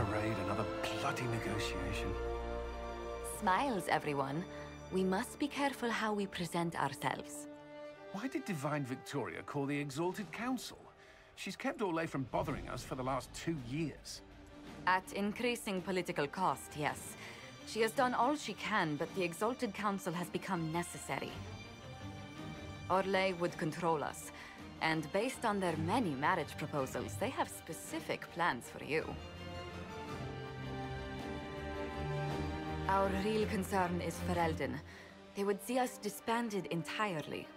parade, another bloody negotiation. Smiles, everyone. We must be careful how we present ourselves. Why did Divine Victoria call the Exalted Council? She's kept Orlais from bothering us for the last 2 years. At increasing political cost, yes. She has done all she can, but the Exalted Council has become necessary. Orlais would control us, and based on their many marriage proposals, they have specific plans for you. Our real concern is Ferelden. They would see us disbanded entirely.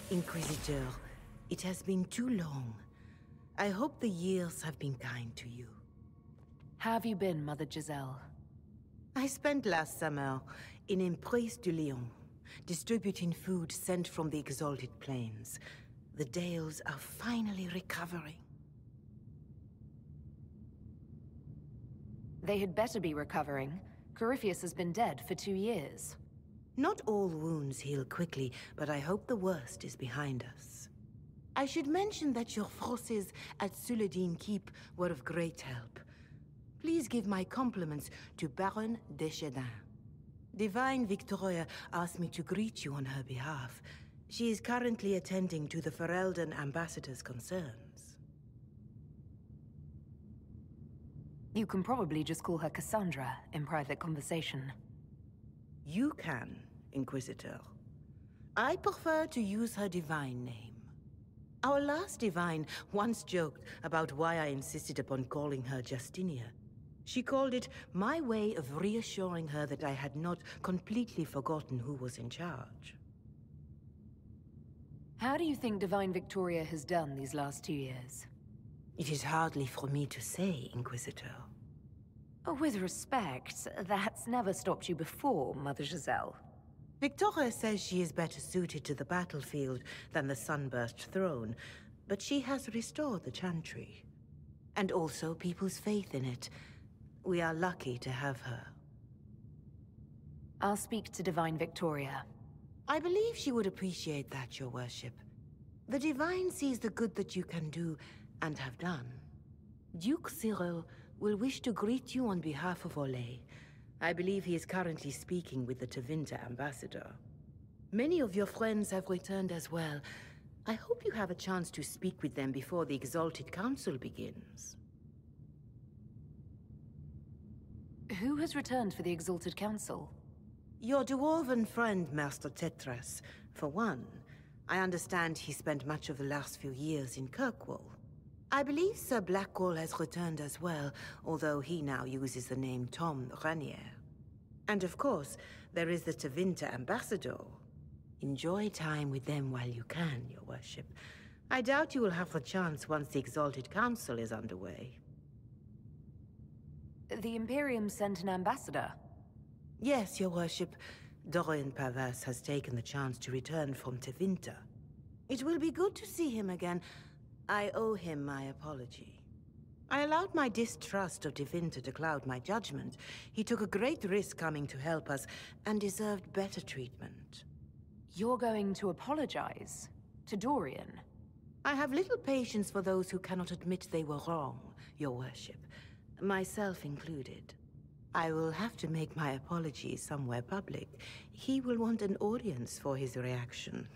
Inquisitor, it has been too long. I hope the years have been kind to you. How have you been, Mother Giselle? I spent last summer in Emprise du Lion, distributing food sent from the Exalted Plains. The Dales are finally recovering. They had better be recovering. Corypheus has been dead for 2 years. Not all wounds heal quickly, but I hope the worst is behind us. I should mention that your forces at Suladin Keep were of great help. Please give my compliments to Baron Deschedin. Divine Victoria asked me to greet you on her behalf. She is currently attending to the Ferelden ambassador's concerns. You can probably just call her Cassandra in private conversation. You can, Inquisitor. I prefer to use her divine name. Our last divine once joked about why I insisted upon calling her Justinia. She called it my way of reassuring her that I had not completely forgotten who was in charge. How do you think Divine Victoria has done these last 2 years? It is hardly for me to say, Inquisitor. With respect, that's never stopped you before, Mother Giselle. Victoria says she is better suited to the battlefield than the Sunburst throne, but she has restored the Chantry. And also people's faith in it. We are lucky to have her. I'll speak to Divine Victoria. I believe she would appreciate that, Your Worship. The Divine sees the good that you can do and have done. Duke Cyril will wish to greet you on behalf of Orlais. I believe he is currently speaking with the Tevinter ambassador. Many of your friends have returned as well. I hope you have a chance to speak with them before the Exalted Council begins. Who has returned for the Exalted Council? Your dwarven friend, Master Tetras. For one, I understand he spent much of the last few years in Kirkwall. I believe Sir Blackwall has returned as well, although he now uses the name Tom Ranier. And of course, there is the Tevinter ambassador. Enjoy time with them while you can, Your Worship. I doubt you will have the chance once the Exalted Council is underway. The Imperium sent an ambassador? Yes, Your Worship. Dorian Pavas has taken the chance to return from Tevinter. It will be good to see him again. I owe him my apology. I allowed my distrust of Tevinter to cloud my judgment. He took a great risk coming to help us, and deserved better treatment. You're going to apologize? To Dorian? I have little patience for those who cannot admit they were wrong, Your Worship. Myself included. I will have to make my apology somewhere public. He will want an audience for his reaction.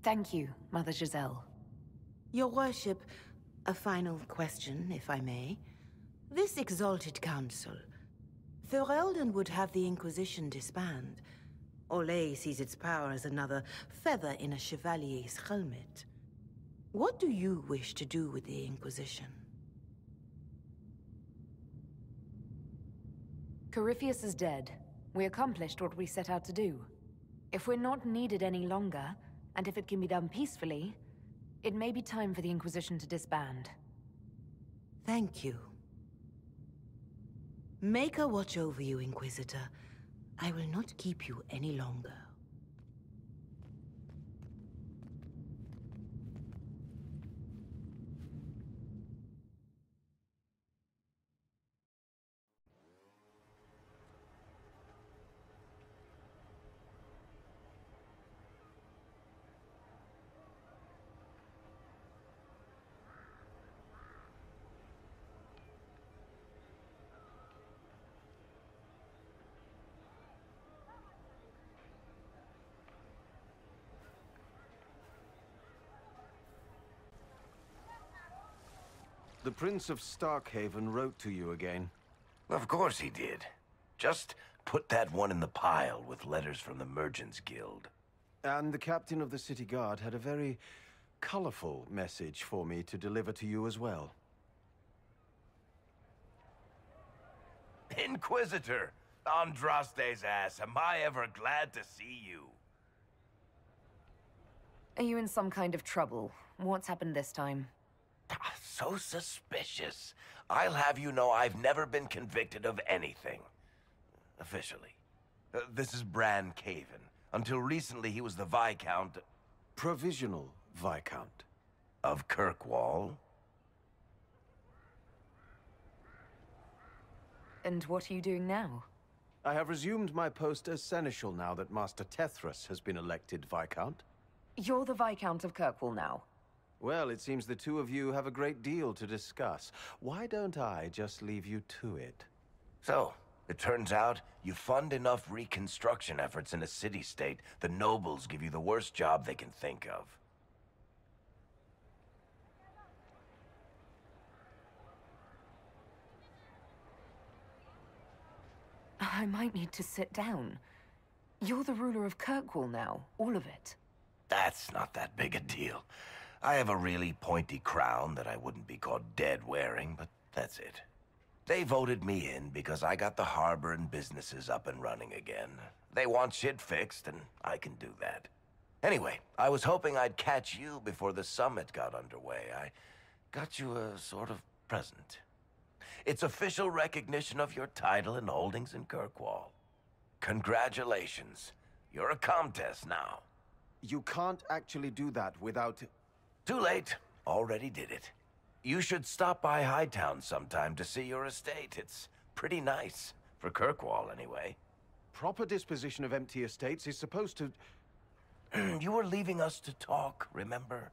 Thank you, Mother Giselle. Your Worship, a final question, if I may. This Exalted Council. Ferelden would have the Inquisition disband. Orlais sees its power as another feather in a chevalier's helmet. What do you wish to do with the Inquisition? Corypheus is dead. We accomplished what we set out to do. If we're not needed any longer, and if it can be done peacefully, it may be time for the Inquisition to disband. Thank you. Maker watch over you, Inquisitor. I will not keep you any longer. The Prince of Starkhaven wrote to you again. Of course he did. Just put that one in the pile with letters from the Merchants Guild. And the captain of the city guard had a very colorful message for me to deliver to you as well. Inquisitor! Andraste's ass, am I ever glad to see you? Are you in some kind of trouble? What's happened this time? So suspicious. I'll have you know I've never been convicted of anything. Officially. This is Bran Caven. Until recently, he was the Viscount... Provisional Viscount. Of Kirkwall. And what are you doing now? I have resumed my post as Seneschal now that Master Tethras has been elected Viscount. You're the Viscount of Kirkwall now. Well, it seems the two of you have a great deal to discuss. Why don't I just leave you to it? So, it turns out you fund enough reconstruction efforts in a city-state, the nobles give you the worst job they can think of. I might need to sit down. You're the ruler of Kirkwall now, all of it. That's not that big a deal. I have a really pointy crown that I wouldn't be caught dead wearing, but that's it. They voted me in because I got the harbor and businesses up and running again. They want shit fixed, and I can do that. Anyway, I was hoping I'd catch you before the summit got underway. I got you a sort of present. It's official recognition of your title and holdings in Kirkwall. Congratulations. You're a Comtesse now. You can't actually do that without... Too late. Already did it. You should stop by Hightown sometime to see your estate. It's pretty nice. For Kirkwall, anyway. Proper disposition of empty estates is supposed to... You were leaving us to talk, remember?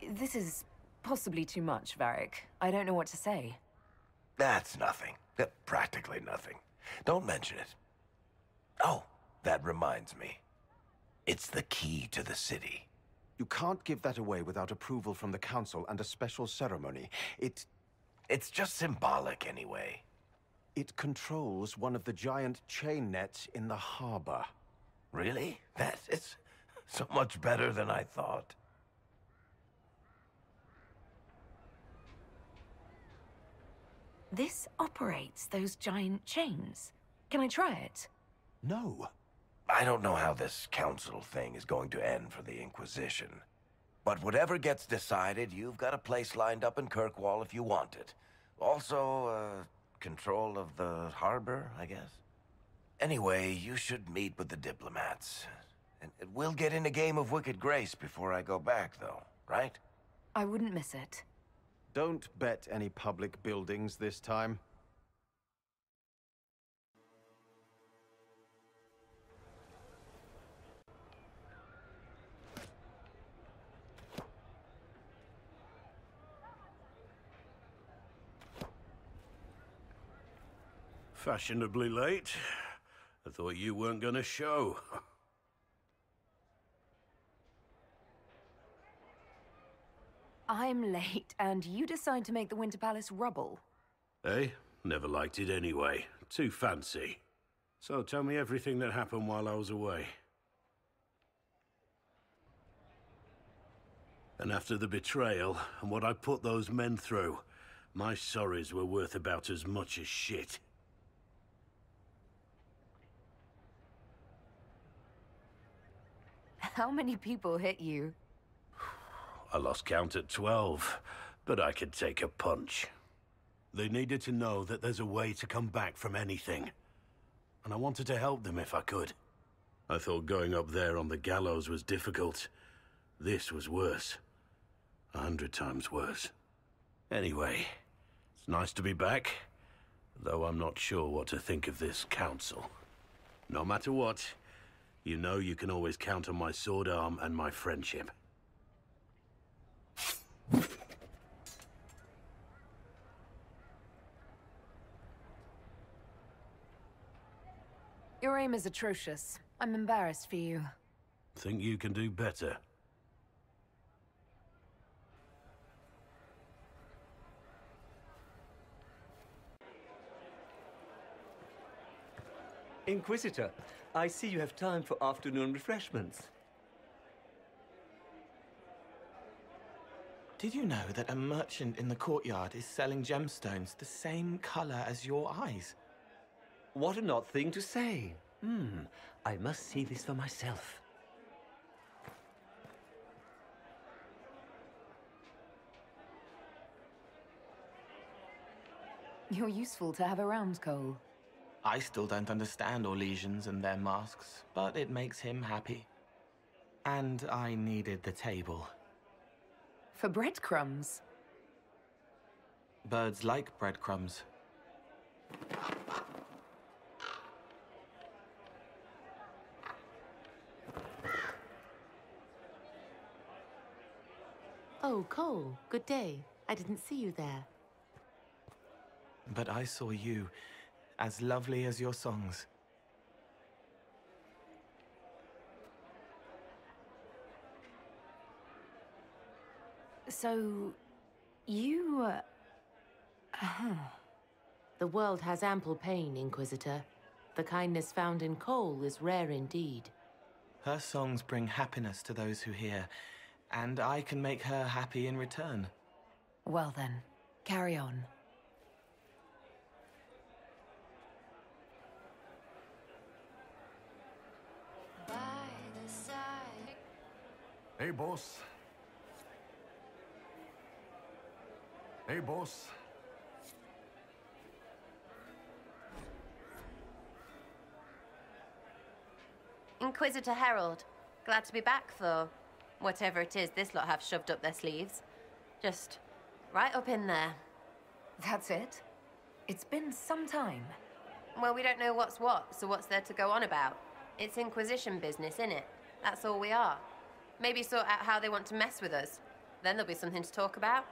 This is possibly too much, Varric. I don't know what to say. That's nothing. Practically nothing. Don't mention it. Oh, that reminds me. It's the key to the city. You can't give that away without approval from the council and a special ceremony. It's just symbolic anyway. It controls one of the giant chain nets in the harbor. Really? That is so much better than I thought. This operates those giant chains. Can I try it? No. I don't know how this council thing is going to end for the Inquisition. But whatever gets decided, you've got a place lined up in Kirkwall if you want it. Also, control of the harbor, I guess. Anyway, you should meet with the diplomats. And we'll get in a game of Wicked Grace before I go back, though, right? I wouldn't miss it. Don't bet any public buildings this time. Fashionably late. I thought you weren't gonna show. I'm late, and you decide to make the Winter Palace rubble. Hey, never liked it anyway. Too fancy. So tell me everything that happened while I was away. And after the betrayal and what I put those men through, my sorries were worth about as much as shit. How many people hit you? I lost count at 12, but I could take a punch. They needed to know that there's a way to come back from anything. And I wanted to help them if I could. I thought going up there on the gallows was difficult. This was worse. 100 times worse. Anyway, it's nice to be back, though I'm not sure what to think of this council. No matter what, you know you can always count on my sword arm and my friendship. Your aim is atrocious. I'm embarrassed for you. Think you can do better? Inquisitor, I see you have time for afternoon refreshments. Did you know that a merchant in the courtyard is selling gemstones the same color as your eyes? What an odd thing to say. I must see this for myself. You're useful to have around, Cole. I still don't understand Orlesians and their masks, but it makes him happy. And I needed the table. For breadcrumbs? Birds like breadcrumbs. Oh, Cole, good day. I didn't see you there. But I saw you, as lovely as your songs. So, you... The world has ample pain, Inquisitor. The kindness found in Cole is rare indeed. Her songs bring happiness to those who hear, and I can make her happy in return. Well then, carry on. Hey, boss. Hey, boss. Inquisitor Herald. Glad to be back, though. Whatever it is this lot have shoved up their sleeves. Just right up in there. That's it? It's been some time. Well, we don't know what's what, so what's there to go on about? It's Inquisition business, innit? That's all we are. Maybe sort out how they want to mess with us. Then there'll be something to talk about.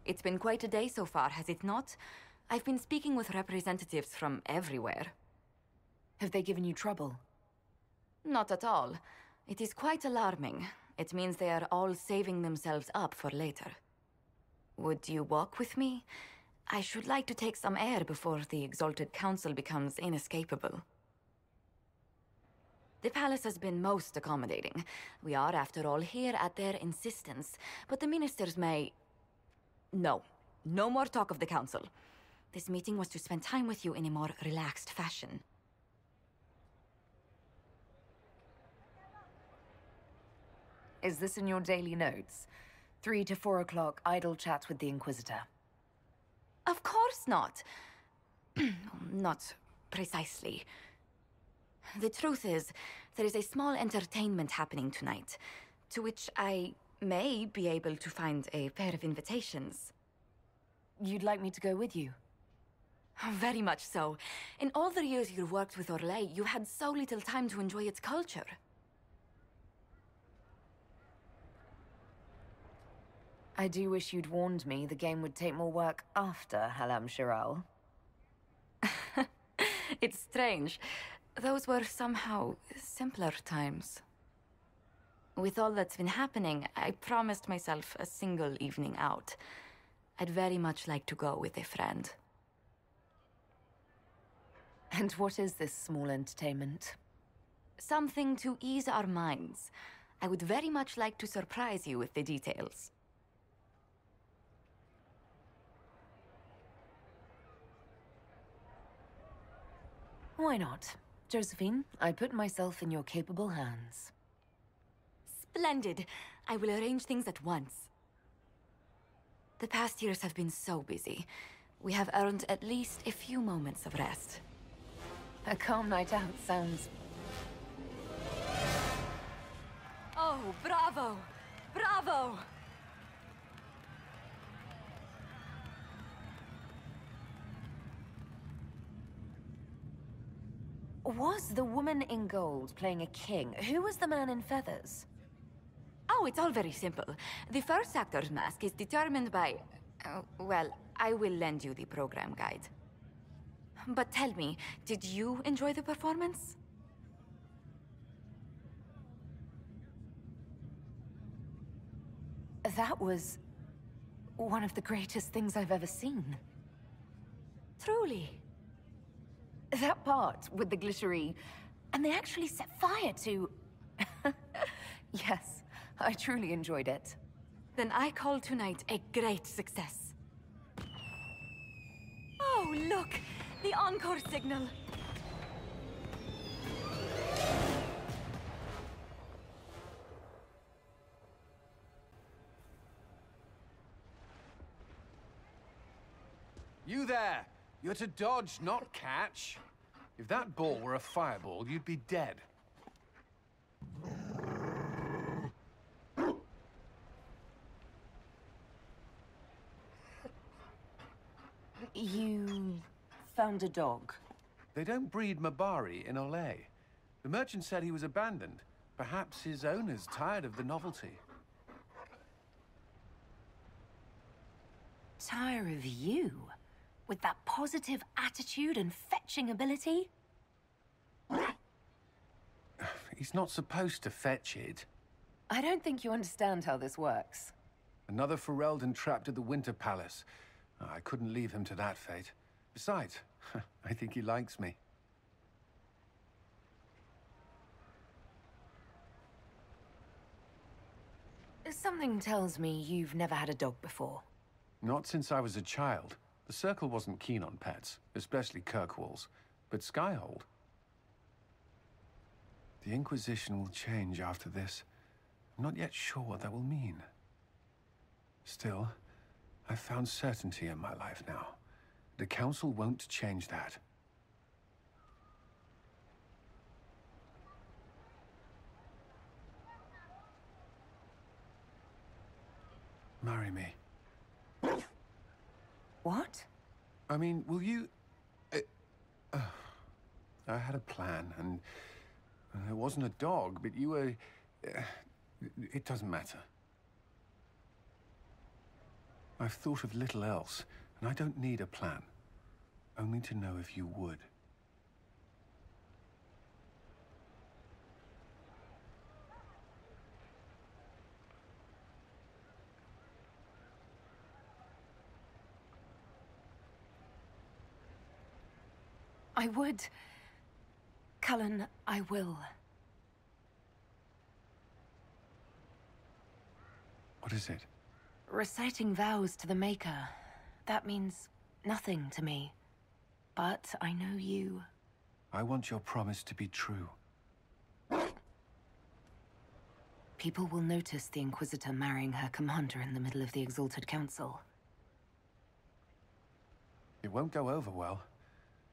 It's been quite a day so far, has it not? I've been speaking with representatives from everywhere. Have they given you trouble? Not at all. It is quite alarming. It means they are all saving themselves up for later. Would you walk with me? I should like to take some air before the Exalted Council becomes inescapable. The palace has been most accommodating. We are, after all, here at their insistence, but the ministers may... No. No more talk of the council. This meeting was to spend time with you in a more relaxed fashion. Is this in your daily notes? 3 to 4 o'clock, idle chats with the Inquisitor. Of course not. Not precisely. The truth is, there is a small entertainment happening tonight, to which I may be able to find a pair of invitations. You'd like me to go with you? Very much so. In all the years you've worked with Orlais, you had so little time to enjoy its culture. I do wish you'd warned me the game would take more work after Halam Shiral. It's strange. Those were somehow simpler times. With all that's been happening, I promised myself a single evening out. I'd very much like to go with a friend. And what is this small entertainment? Something to ease our minds. I would very much like to surprise you with the details. Why not? Josephine, I put myself in your capable hands. Splendid! I will arrange things at once. The past years have been so busy. We have earned at least a few moments of rest. A calm night out sounds... Oh, bravo! Bravo! Was the woman in gold playing a king? Who was the man in feathers? Oh, it's all very simple. The first actor's mask is determined by... well, I will lend you the program guide. But tell me, did you enjoy the performance? That was... one of the greatest things I've ever seen. Truly. That part with the glittery... and they actually set fire to... Yes, I truly enjoyed it. Then I call tonight a great success. Oh, look! The encore signal! You there! You're to dodge, not catch. If that ball were a fireball, you'd be dead. You... found a dog? They don't breed Mabari in Olay. The merchant said he was abandoned. Perhaps his owner's tired of the novelty. Tire of you? With that positive attitude and fetching ability? He's not supposed to fetch it. I don't think you understand how this works. Another Ferelden trapped at the Winter Palace. I couldn't leave him to that fate. Besides, I think he likes me. Something tells me you've never had a dog before. Not since I was a child. The Circle wasn't keen on pets, especially Kirkwalls, but Skyhold. The Inquisition will change after this. I'm not yet sure what that will mean. Still, I've found certainty in my life now. The Council won't change that. Marry me. What? I mean, will you... I had a plan, and it wasn't a dog, but you were... it doesn't matter. I've thought of little else, and I don't need a plan. Only to know if you would. I would. Cullen, I will. What is it? Reciting vows to the Maker. That means nothing to me. But I know you. I want your promise to be true. People will notice the Inquisitor marrying her commander in the middle of the Exalted Council. It won't go over well.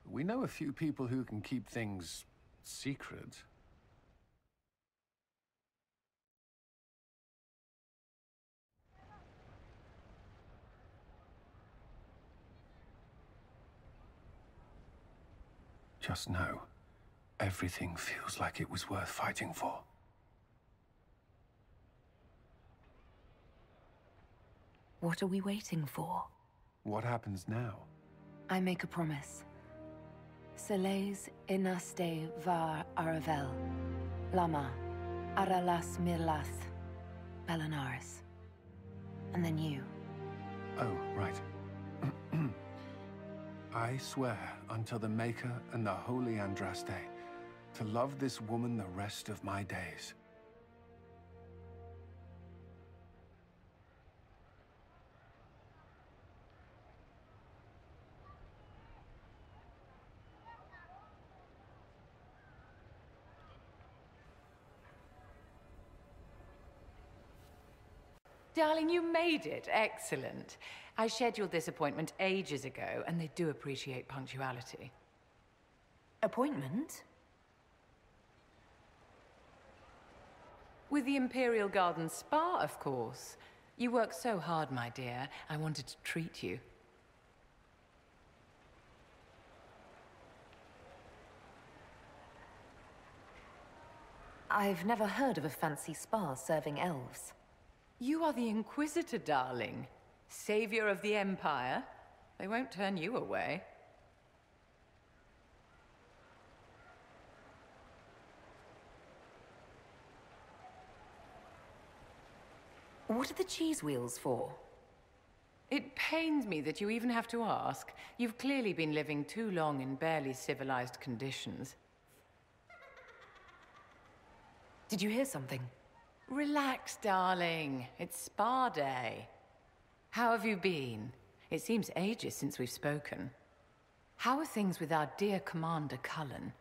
We know a few people who can keep things secret. Just know, everything feels like it was worth fighting for. What are we waiting for? What happens now? I make a promise. Soleis inaste var aravel. Lama. Aralas mirlath. Belanaris. And then you. Oh, right. I swear unto the Maker and the Holy Andraste to love this woman the rest of my days. Darling, you made it. Excellent. I scheduled this appointment ages ago, and they do appreciate punctuality. Appointment? With the Imperial Garden Spa, of course. You work so hard, my dear. I wanted to treat you. I've never heard of a fancy spa serving elves. You are the Inquisitor, darling. Savior of the Empire. They won't turn you away. What are the cheese wheels for? It pains me that you even have to ask. You've clearly been living too long in barely civilized conditions. Did you hear something? Relax, darling. It's spa day. How have you been? It seems ages since we've spoken. How are things with our dear Commander Cullen?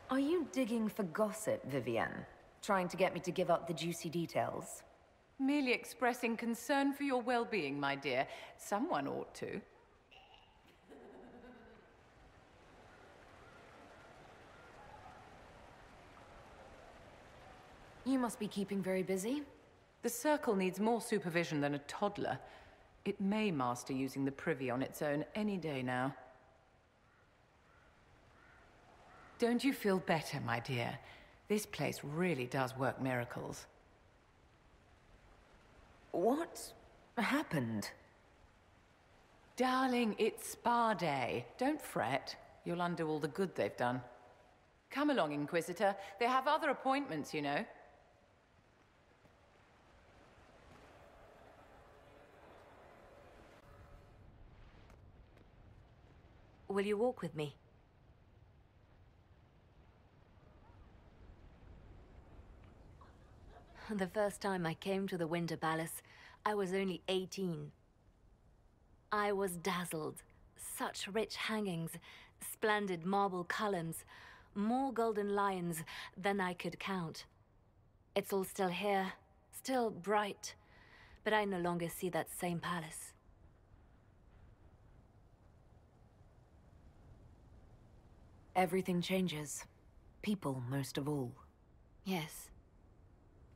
Are you digging for gossip, Vivienne? Trying to get me to give up the juicy details? Merely expressing concern for your well-being, my dear. Someone ought to. You must be keeping very busy. The Circle needs more supervision than a toddler. It may master using the Privy on its own any day now. Don't you feel better, my dear? This place really does work miracles. What happened? Darling, it's spa day. Don't fret. You'll undo all the good they've done. Come along, Inquisitor. They have other appointments, you know. Will you walk with me? The first time I came to the Winter Palace, I was only 18. I was dazzled. Such rich hangings, splendid marble columns, more golden lions than I could count. It's all still here, still bright, but I no longer see that same palace. Everything changes. People, most of all. Yes.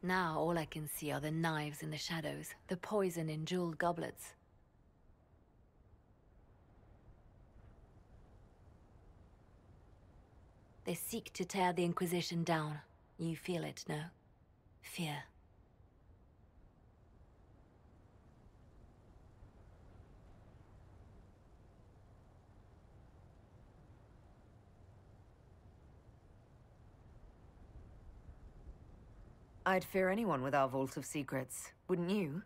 Now all I can see are the knives in the shadows, the poison in jeweled goblets. They seek to tear the Inquisition down. You feel it, no? Fear. I'd fear anyone with our Vault of Secrets, wouldn't you?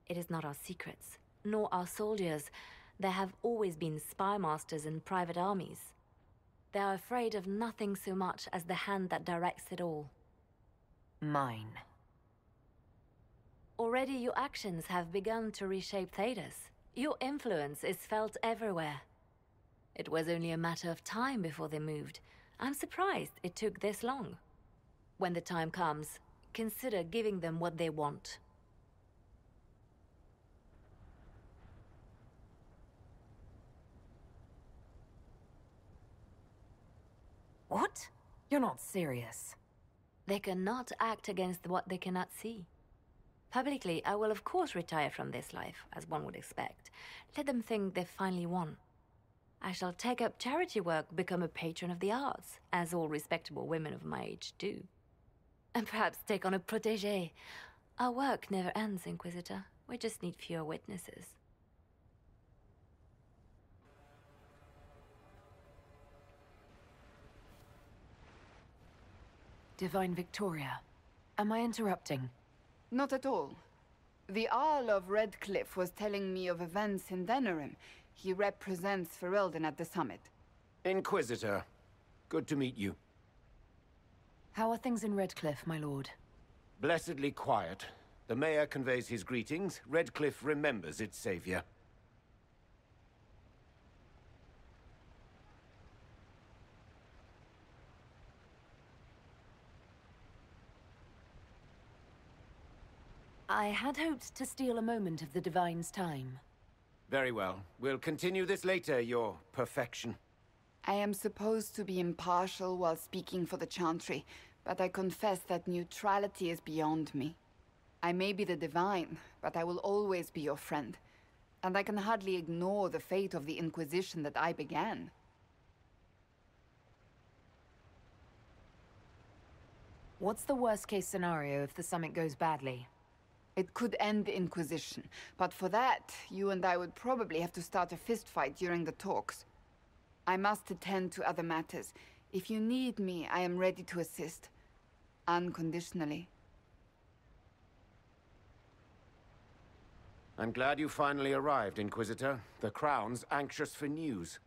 It is not our secrets, nor our soldiers. There have always been spy masters and private armies. They are afraid of nothing so much as the hand that directs it all. Mine. Already your actions have begun to reshape Thedas. Your influence is felt everywhere. It was only a matter of time before they moved. I'm surprised it took this long. When the time comes, consider giving them what they want. What? You're not serious. They cannot act against what they cannot see. Publicly, I will of course retire from this life, as one would expect. Let them think they've finally won. I shall take up charity work, become a patron of the arts, as all respectable women of my age do. And perhaps take on a protégé. Our work never ends, Inquisitor. We just need fewer witnesses. Divine Victoria, am I interrupting? Not at all. The Earl of Redcliffe was telling me of events in Denerim. He represents Ferelden at the summit. Inquisitor, good to meet you. How are things in Redcliffe, my lord? Blessedly quiet. The mayor conveys his greetings. Redcliffe remembers its savior. I had hoped to steal a moment of the Divine's time. Very well. We'll continue this later, your perfection. I am supposed to be impartial while speaking for the Chantry, but I confess that neutrality is beyond me. I may be the Divine, but I will always be your friend. And I can hardly ignore the fate of the Inquisition that I began. What's the worst-case scenario if the summit goes badly? It could end the Inquisition, but for that, you and I would probably have to start a fistfight during the talks. I must attend to other matters. If you need me, I am ready to assist. Unconditionally. I'm glad you finally arrived, Inquisitor. The Crown's anxious for news.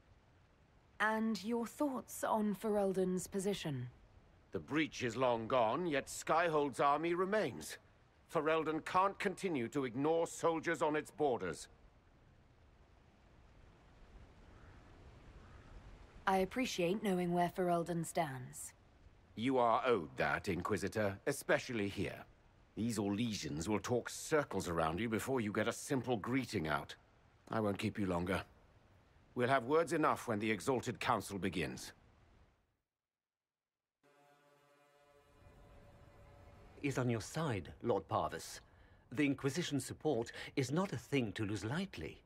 And your thoughts on Ferelden's position? The breach is long gone, yet Skyhold's army remains. Ferelden can't continue to ignore soldiers on its borders. I appreciate knowing where Ferelden stands. You are owed that, Inquisitor, especially here. These Orlesians will talk circles around you before you get a simple greeting out. I won't keep you longer. We'll have words enough when the Exalted Council begins. Is on your side, Lord Parvis. The Inquisition's support is not a thing to lose lightly.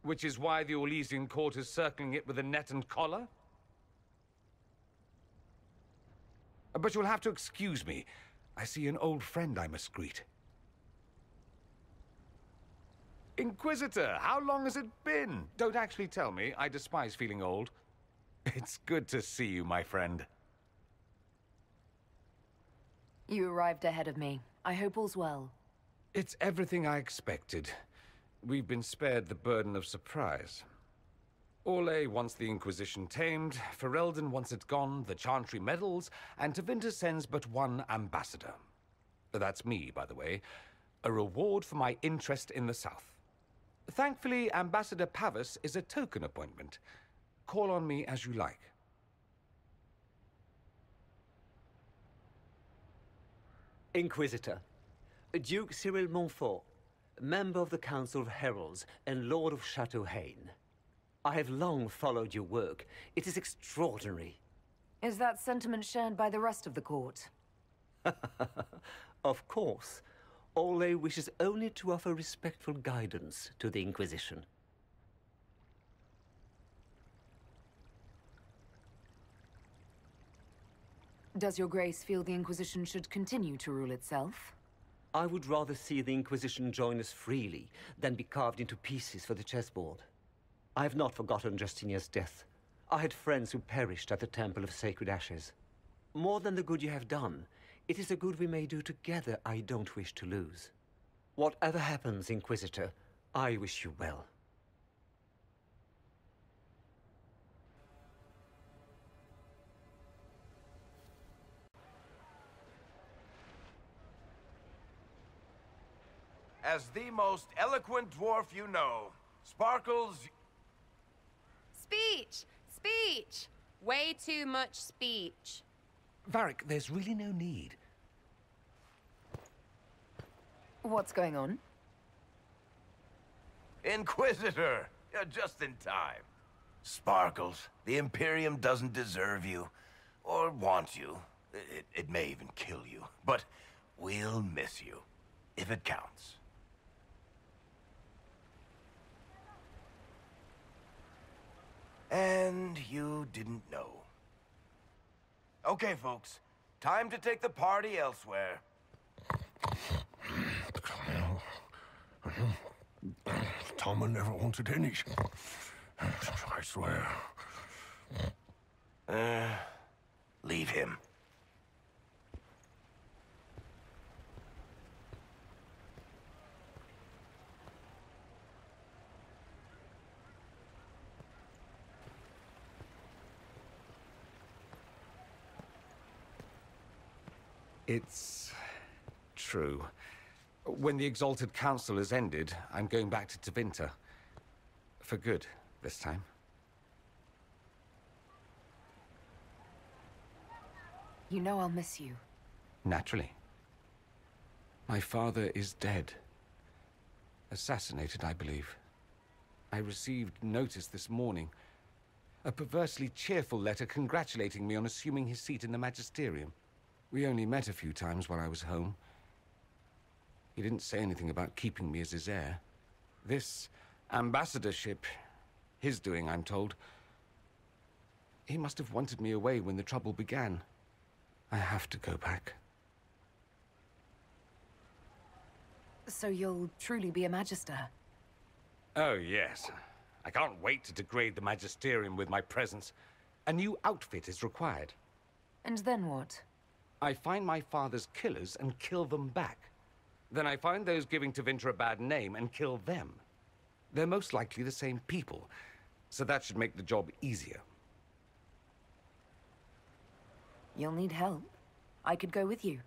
Which is why the Orlesian court is circling it with a net and collar? But you'll have to excuse me. I see an old friend I must greet. Inquisitor, how long has it been? Don't actually tell me. I despise feeling old. It's good to see you, my friend. You arrived ahead of me. I hope all's well. It's everything I expected. We've been spared the burden of surprise. Orlais wants the Inquisition tamed, Ferelden wants it gone, the Chantry meddles, and Tevinter sends but one ambassador. That's me, by the way. A reward for my interest in the South. Thankfully, Ambassador Pavis is a token appointment. Call on me as you like. Inquisitor, Duke Cyril Montfort, member of the Council of Heralds and Lord of Chateau Haine. I have long followed your work. It is extraordinary. Is that sentiment shared by the rest of the court? Of course. Orlais wishes only to offer respectful guidance to the Inquisition. Does your grace feel the Inquisition should continue to rule itself? I would rather see the Inquisition join us freely than be carved into pieces for the chessboard. I have not forgotten Justinia's death. I had friends who perished at the Temple of Sacred Ashes. More than the good you have done, it is a good we may do together I don't wish to lose. Whatever happens, Inquisitor, I wish you well. As the most eloquent dwarf you know, Sparkles... Speech! Speech! Way too much speech. Varric, there's really no need. What's going on? Inquisitor! You're just in time. Sparkles, the Imperium doesn't deserve you, or want you. It may even kill you, but we'll miss you, if it counts. pretend you didn't know. Okay, folks. Time to take the party elsewhere. Tama never wanted any. I swear. Leave him. It's true. When the Exalted Council has ended, I'm going back to Tevinter. For good, this time. You know I'll miss you. Naturally. My father is dead. Assassinated, I believe. I received notice this morning. A perversely cheerful letter congratulating me on assuming his seat in the Magisterium. We only met a few times while I was home. He didn't say anything about keeping me as his heir. This ambassadorship, his doing, I'm told. He must have wanted me away when the trouble began. I have to go back. So you'll truly be a Magister? Oh, yes. I can't wait to degrade the Magisterium with my presence. A new outfit is required. And then what? I find my father's killers and kill them back. Then I find those giving Tevinter a bad name and kill them. They're most likely the same people, so that should make the job easier. You'll need help. I could go with you.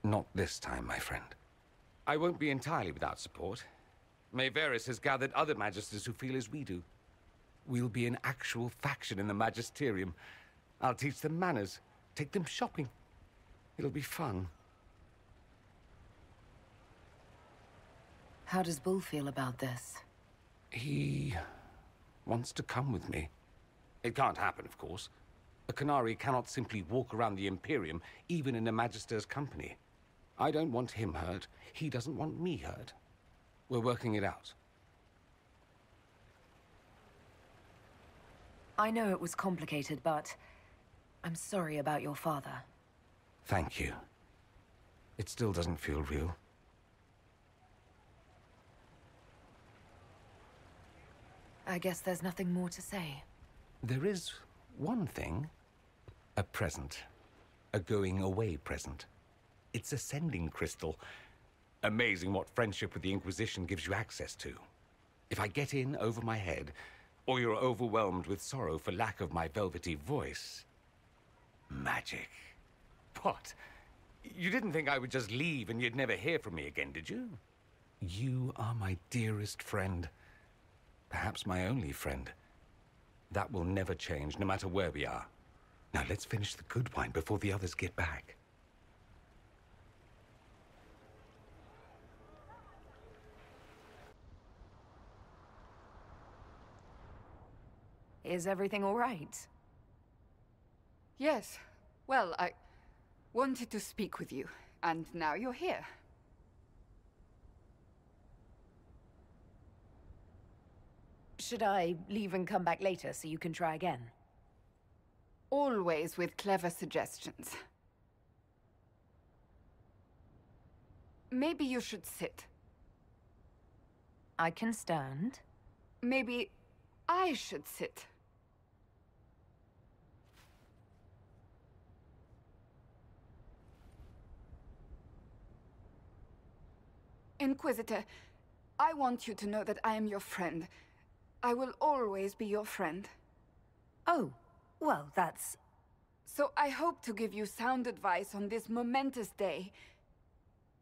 Not this time, my friend. I won't be entirely without support. Mayveris has gathered other Magisters who feel as we do. We'll be an actual faction in the Magisterium. I'll teach them manners, take them shopping. It'll be fun. How does Bull feel about this? He wants to come with me. It can't happen, of course. A Canary cannot simply walk around the Imperium, even in a Magister's company. I don't want him hurt. He doesn't want me hurt. We're working it out. I know it was complicated, but I'm sorry about your father. Thank you. It still doesn't feel real. I guess there's nothing more to say. There is one thing. A present. A going-away present. It's a sending crystal. Amazing what friendship with the Inquisition gives you access to. If I get in over my head, or you're overwhelmed with sorrow for lack of my velvety voice... magic. What? You didn't think I would just leave and you'd never hear from me again, did you? You are my dearest friend. Perhaps my only friend. That will never change, no matter where we are. Now let's finish the good wine before the others get back. Is everything all right? Yes. Well, I wanted to speak with you, and now you're here. Should I leave and come back later so you can try again? Always with clever suggestions. Maybe you should sit. I can stand. Maybe I should sit. Inquisitor, I want you to know that I am your friend. I will always be your friend. Oh, well, that's... So I hope to give you sound advice on this momentous day.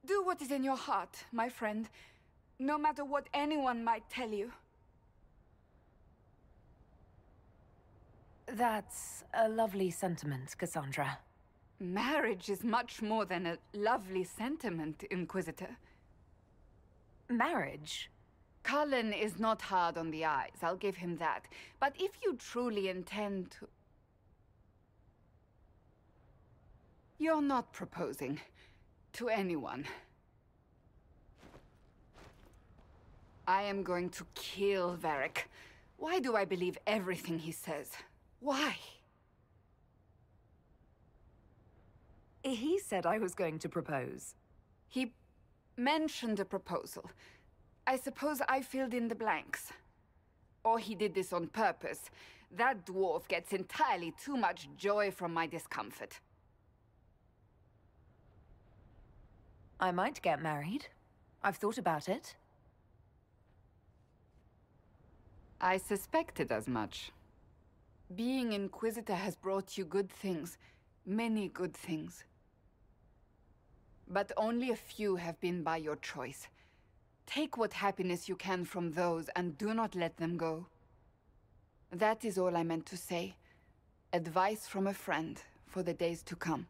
Do what is in your heart, my friend, no matter what anyone might tell you. That's a lovely sentiment, Cassandra. Marriage is much more than a lovely sentiment, Inquisitor. Marriage? Cullen is not hard on the eyes, I'll give him that. But if you truly intend to... You're not proposing to anyone. I am going to kill Varric. Why do I believe everything he says? Why? He said I was going to propose. He mentioned a proposal. I suppose I filled in the blanks. Or he did this on purpose. That dwarf gets entirely too much joy from my discomfort. I might get married. I've thought about it. I suspected as much. Being Inquisitor has brought you good things. Many good things. But only a few have been by your choice. Take what happiness you can from those and do not let them go. That is all I meant to say. Advice from a friend for the days to come.